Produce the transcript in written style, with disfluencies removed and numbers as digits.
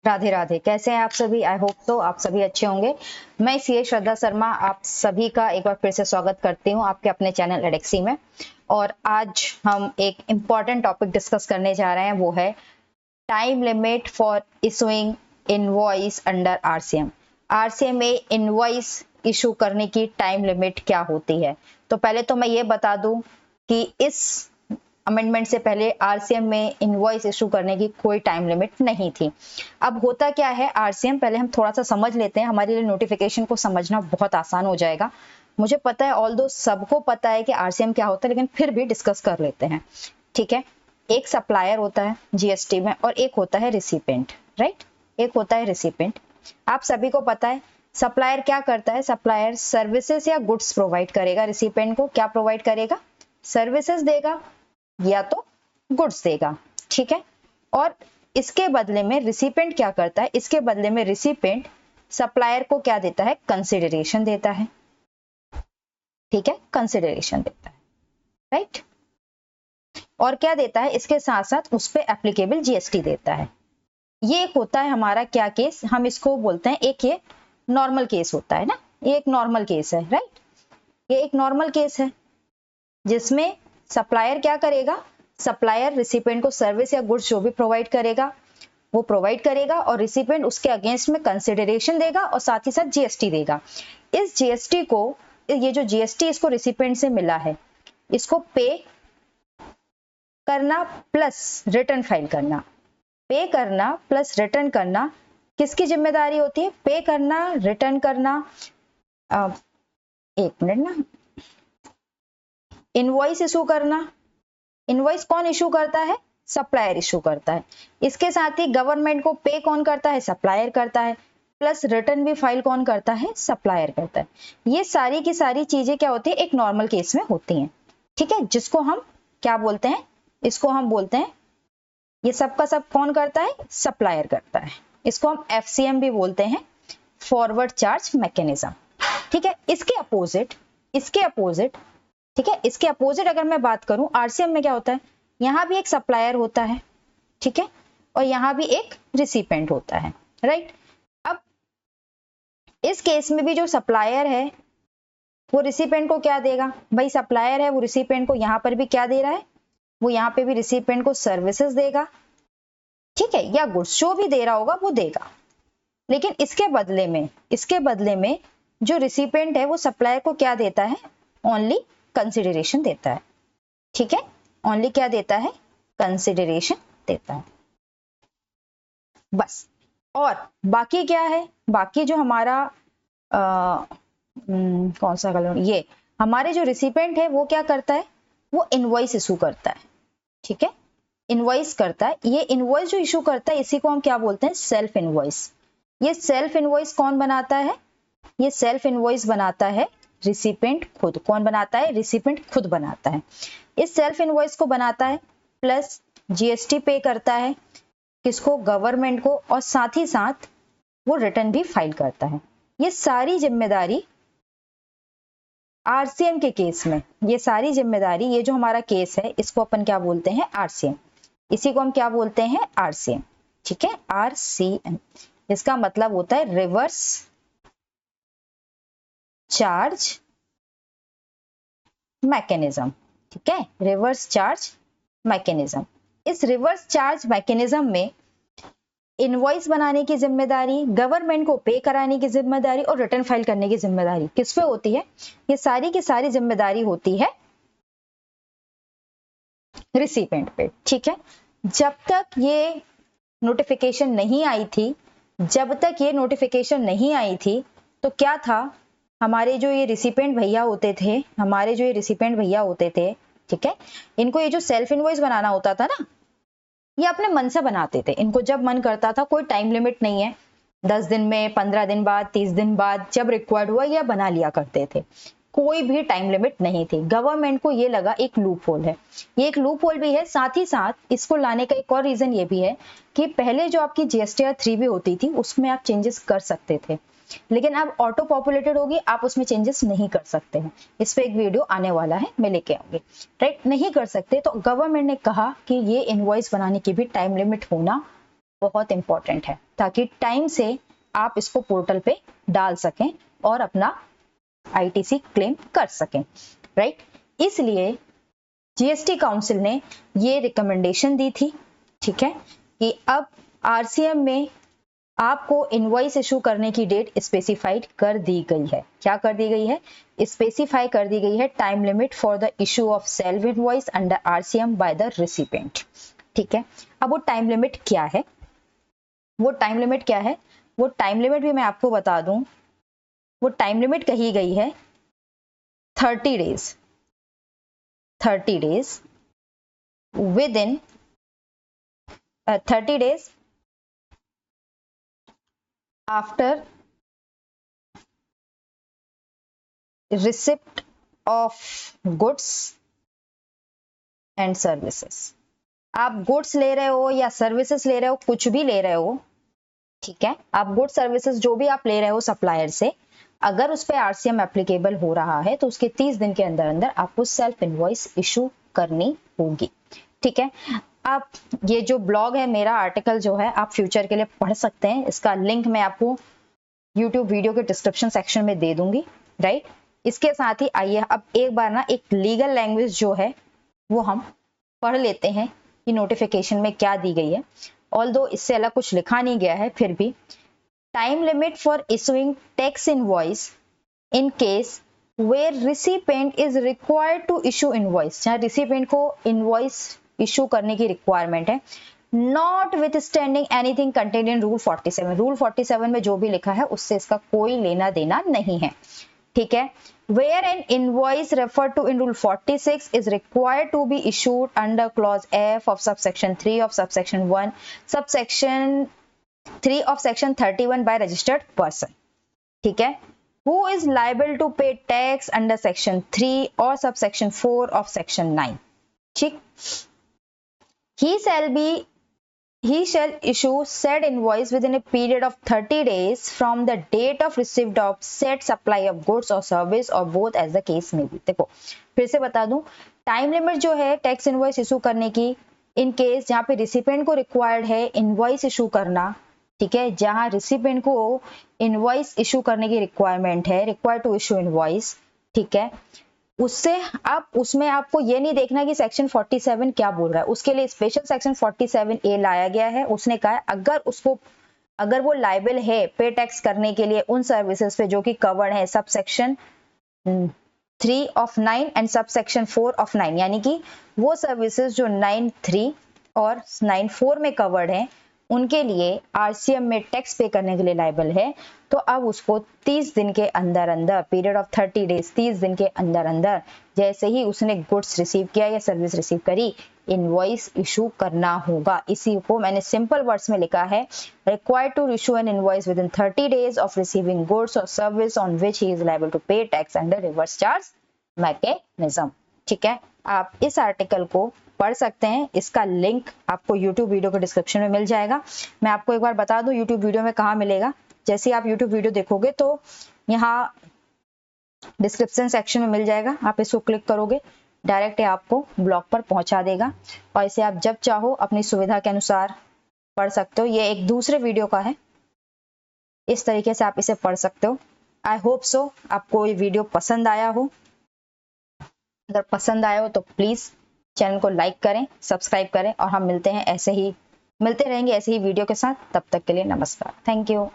राधे राधे। कैसे हैं आप सभी? आई होप तो आप सभी अच्छे होंगे। मैं सीए श्रद्धा शर्मा आप सभी का एक बार फिर से स्वागत करती हूं आपके अपने चैनल एडेक्सी में। और आज हम एक इम्पॉर्टेंट टॉपिक डिस्कस करने जा रहे हैं, वो है time limit for issuing invoice under RCM. RCM में इनवॉइस इशू करने की टाइम लिमिट क्या होती है। तो पहले तो मैं ये बता दूं कि इस अमेंडमेंट से पहले आरसीएम में इनवॉइस इशू करने की कोई टाइम लिमिट नहीं थी। अब होता क्या है आरसीएम, पहले हम थोड़ा सा समझ लेते हैं, हमारे लिए नोटिफिकेशन को समझना बहुत आसान हो जाएगा। मुझे पता है ऑल दो सबको पता है कि आरसीएम क्या होता है, लेकिन फिर भी डिस्कस कर लेते हैं। ठीक है, एक सप्लायर होता है जीएसटी में और एक होता है रिसिपेंट, राइट। एक होता है रिसिपेंट। आप सभी को पता है सप्लायर क्या करता है। सप्लायर सर्विसेज या गुड्स प्रोवाइड करेगा, रिसिपेंट को क्या प्रोवाइड करेगा, सर्विसेज देगा या तो गुड्स देगा। ठीक है, और इसके बदले में रिसिपेंट क्या करता है, इसके बदले में रिसिपेंट सप्लायर को क्या देता है, कंसिडरेशन देता है। ठीक है, कंसिडरेशन देता है, राइट। और क्या देता है, इसके साथ साथ उस पर एप्लीकेबल जीएसटी देता है। ये एक होता है हमारा क्या केस, हम इसको बोलते हैं एक ये नॉर्मल केस होता है ना, ये एक नॉर्मल केस है, राइट। ये एक नॉर्मल केस है जिसमें सप्लायर क्या करेगा, सप्लायर रिसिपेंट को सर्विस या गुड्स जो भी प्रोवाइड करेगा वो प्रोवाइड करेगा और रिसिपेंट उसके अगेंस्ट में कंसिडरेशन देगा और साथ ही साथ जीएसटी देगा। इस जीएसटी को, ये जो जीएसटी इसको रिसिपेंट से मिला है, इसको पे करना प्लस रिटर्न फाइल करना, पे करना प्लस रिटर्न करना किसकी जिम्मेदारी होती है, पे करना, रिटर्न करना। एक मिनट ना, इनवॉइस इशू करना, इनवॉइस कौन इशू करता है, सप्लायर इशू करता है। इसके साथ ही गवर्नमेंट को पे कौन करता है, सप्लायर करता है, प्लस रिटर्न भी फाइल कौन करता है, सप्लायर करता है। ये सारी की सारी चीजें क्या होती है, एक नॉर्मल केस में होती हैं। ठीक है, जिसको हम क्या बोलते हैं, इसको हम बोलते हैं, ये सब का सब कौन करता है, सप्लायर करता है। इसको हम एफसीएम भी बोलते हैं, फॉरवर्ड चार्ज मैकेनिज्म। ठीक है, इसके अपोजिट, इसके अपोजिट, ठीक है, इसके अपोजिट अगर मैं बात करूं, आरसीएम में क्या होता है, यहां भी एक सप्लायर होता है, ठीक है, और यहां भी एक रिसिपेंट होता है, राइट। अब इस केस में भी जो सप्लायर है वो रिसिपेंट को क्या देगा, भाई सप्लायर है वो रिसिपेंट को यहां पर भी क्या दे रहा है, वो यहां पे भी रिसिपेंट को सर्विसेज देगा, ठीक है, या गुड्स जो भी दे रहा होगा वो देगा। लेकिन इसके बदले में, इसके बदले में जो रिसिपेंट है वो सप्लायर को क्या देता है, ओनली कंसिडरेशन देता है। ठीक है, ओनली क्या देता है, कंसिडरेशन देता है, बस। और बाकी क्या है, बाकी जो हमारा कौन सा कलर, ये हमारे जो रिसिपेंट है वो क्या करता है, वो इनवॉइस इशू करता है। ठीक है, इनवॉइस करता है। ये इनवॉइस जो इशू करता है इसी को हम क्या बोलते हैं, सेल्फ इनवॉइस। ये सेल्फ इनवॉइस कौन बनाता है, ये सेल्फ इनवॉइस बनाता है रिसिपेंट खुद। कौन बनाता है, रिसिपेंट खुद बनाता है। इस सेल्फ इनवॉइस को बनाता है प्लस जीएसटी पे करता है किसको, गवर्नमेंट को, और साथ ही साथ वो रिटर्न भी फाइल करता है। ये सारी जिम्मेदारी आरसीएम के केस में, ये सारी जिम्मेदारी, ये जो हमारा केस है इसको अपन क्या बोलते हैं, आरसीएम। इसी को हम क्या बोलते हैं, आरसीएम। ठीक है, आरसीएम, इसका मतलब होता है रिवर्स चार्ज मैकेनिज्म। ठीक है, रिवर्स चार्ज मैकेनिज्म। इस रिवर्स चार्ज मैकेनिज्म में इनवॉइस बनाने की जिम्मेदारी, गवर्नमेंट को पे कराने की जिम्मेदारी और रिटर्न फाइल करने की जिम्मेदारी किस पे होती है, ये सारी की सारी जिम्मेदारी होती है रिसिपेंट पे। ठीक है, जब तक ये नोटिफिकेशन नहीं आई थी, जब तक ये नोटिफिकेशन नहीं आई थी तो क्या था, हमारे जो ये रिसिपेंट भैया होते थे, हमारे जो ये रिसिपेंट भैया होते थे, ठीक है, इनको ये जो सेल्फ इनवॉइस बनाना होता था ना, ये अपने मन से बनाते थे। इनको जब मन करता था, कोई टाइम लिमिट नहीं है, 10 दिन में, 15 दिन बाद, 30 दिन बाद, जब रिक्वायर्ड हुआ या बना लिया करते थे, कोई भी टाइम लिमिट नहीं थी। गवर्नमेंट को ये लगा एक लूप होल है, ये एक लूप होल भी है। साथ ही साथ इसको लाने का एक और रीजन ये भी है कि पहले जो आपकी जीएसटीआर 3 भी होती थी उसमें आप चेंजेस कर सकते थे, लेकिन अब ऑटो पॉपुलेटेड होगी, आप उसमें चेंजेस नहीं कर सकते हैं। इस पे एक वीडियो आने वाला है, मैं लेके आऊंगी, राइट। नहीं कर सकते, तो गवर्नमेंट ने कहा कि ये इनवॉइस बनाने की भी टाइम लिमिट होना बहुत इंपॉर्टेंट है, ताकि टाइम से आप इसको पोर्टल पे डाल सकें और अपना आईटीसी क्लेम कर सकें, राइट। इसलिए जीएसटी काउंसिल ने ये रिकमेंडेशन दी थी, ठीक है, कि अब आरसीएम में आपको इनवॉइस इशू करने की डेट स्पेसिफाइड कर दी गई है। क्या कर दी गई है? स्पेसिफाई कर दी गई है time limit for the issue of self invoice under RCM by the recipient, ठीक है। अब वो टाइम लिमिट क्या है? वो टाइम लिमिट क्या है? वो टाइम लिमिट भी मैं आपको बता दूं। वो टाइम लिमिट कही गई है 30 days, 30 days with in 30 days after receipt of goods and services। आप गुड्स ले रहे हो या सर्विसेज ले रहे हो, कुछ भी ले रहे हो, ठीक है, आप गुड्स सर्विसेज जो भी आप ले रहे हो सप्लायर से, अगर उस पर आरसीएम एप्लीकेबल हो रहा है तो उसके 30 दिन के अंदर अंदर आपको सेल्फ इनवॉइस इशू करनी होगी, ठीक है। आप ये जो ब्लॉग है मेरा, आर्टिकल जो है, आप फ्यूचर के लिए पढ़ सकते हैं। इसका लिंक मैं आपको यूट्यूब वीडियो के डिस्क्रिप्शन सेक्शन में दे दूंगी, राइट। इसके साथ ही आइए अब एक बार ना एक लीगल लैंग्वेज जो है वो हम पढ़ लेते हैं कि नोटिफिकेशन में क्या दी गई है। ऑल्दो इससे अलग कुछ लिखा नहीं गया है, फिर भी time limit for issuing tax invoice in case where recipient is required to issue invoice, जहां रिसिपेंट को इनवॉइस इशू करने की रिक्वायरमेंट है, notwithstanding anything content in rule 47। Rule 47 में जो भी लिखा है उससे इसका कोई लेना देना नहीं है, ठीक है। Where an invoice referred to in Rule 46 is required to be issued under Clause F of subsection 3 of subsection 1, subsection 3 of section 31 by registered person, ठीक है, who is liable to pay tax under section 3 or subsection 4 of section 9, ठीक। He shall issue said invoice within a period of 30 days from the date of receipt of said supply of goods or service or both as the case may be। देखो फिर से बता दूं, time limit जो है tax invoice issue करने की, in case जहां पे रिसिपेंट को रिक्वायर्ड है इनवॉइस इशू करना, ठीक है, जहां रिसिपेंट को इनवॉइस इशू करने की रिक्वायरमेंट है, रिक्वायर्ड टू इशू इनवॉइस, ठीक है, उससे आप उसमें आपको ये नहीं देखना कि सेक्शन 47 क्या बोल रहा है, उसके लिए स्पेशल सेक्शन 47A लाया गया है। उसने कहा है अगर वो लायबल है पे टैक्स करने के लिए उन सर्विसेज पे जो कि कवर्ड है sub section 3 of 9 and sub section 4 of 9, यानी कि वो सर्विसेज जो 9(3) और 9(4) में कवर्ड है उनके लिए आरसीएम में टैक्स पे करने के लिए लायबल है, तो अब उसको 30 दिन के अंदर अंदर, पीरियड ऑफ 30 डेज, 30 दिन के अंदर अंदर जैसे ही उसने गुड्स रिसीव किया या सर्विस रिसीव करी, इनवॉइस इशू करना होगा। इसी को मैंने सिंपल वर्ड्स में लिखा है, required to issue an invoice within 30 days of receiving goods और service on which he is liable to pay tax under reverse charge mechanism, ठीक है। आप इस आर्टिकल को पढ़ सकते हैं, इसका लिंक आपको YouTube वीडियो के डिस्क्रिप्शन में मिल जाएगा। मैं आपको एक बार बता दूं YouTube वीडियो में कहाँ मिलेगा। जैसे ही आप YouTube वीडियो देखोगे तो यहाँ डिस्क्रिप्शन सेक्शन में मिल जाएगा, आप इसको क्लिक करोगे डायरेक्ट ये आपको ब्लॉग पर पहुंचा देगा और इसे आप जब चाहो अपनी सुविधा के अनुसार पढ़ सकते हो। ये एक दूसरे वीडियो का है, इस तरीके से आप इसे पढ़ सकते हो। आई होप सो आपको ये वीडियो पसंद आया हो। अगर पसंद आया हो तो प्लीज चैनल को लाइक करें, सब्सक्राइब करें और हम मिलते रहेंगे ऐसे ही वीडियो के साथ। तब तक के लिए नमस्कार, थैंक यू।